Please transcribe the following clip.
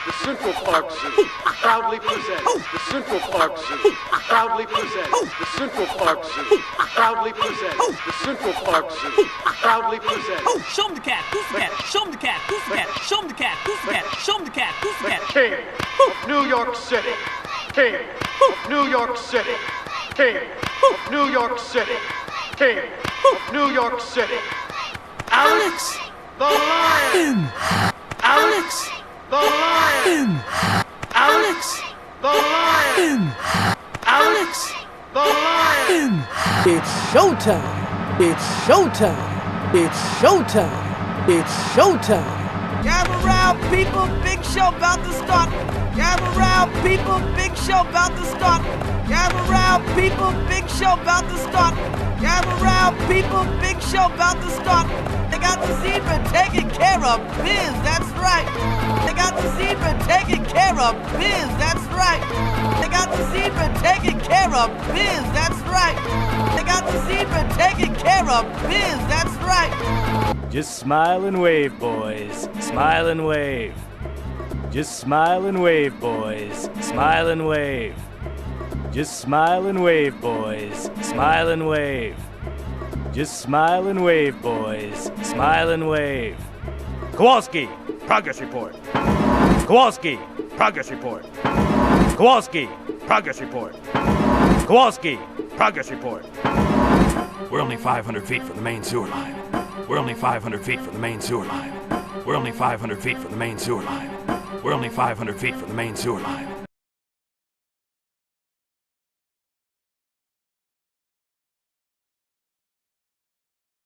The Central Park Zoo proudly presents. The Central Park Zoo proudly presents. The Central Park Zoo proudly presents. The Central Park Zoo proudly presents. Show 'em the cat, who's the cat? Show 'em the cat, who's the cat? Show 'em the cat, who's the cat? Show 'em the cat, who's the cat? King of New York City. King of New York City. King of New York City. King of New York City. Alex the Lion. Alex the Lion. Alex the Lion. Alex the Lion. It's showtime. It's showtime. It's showtime. It's showtime. Gather round, people, big show about to start. Gather round, people, big show about to start. Gather round, people, big show about to start. Gather round, people, big show about to start. They got the zebra taking care of biz, that's right. They got the zebra taking care of biz, that's right. They got the zebra taking care of biz, that's right. They got the zebra taking care of biz, that's right. Just smile and wave, boys. Smile and wave. Just smile and wave, boys. Smile and wave. Just smile and wave, boys. Smile and wave. Just smile and wave, boys. Smile and wave. Kowalski, progress report. Kowalski, progress report. Kowalski, progress report. Kowalski, progress report. We're only 500 feet from the main sewer line. We're only 500 feet from the main sewer line. We're only 500 feet from the main sewer line. We're only 500 feet from the main sewer line.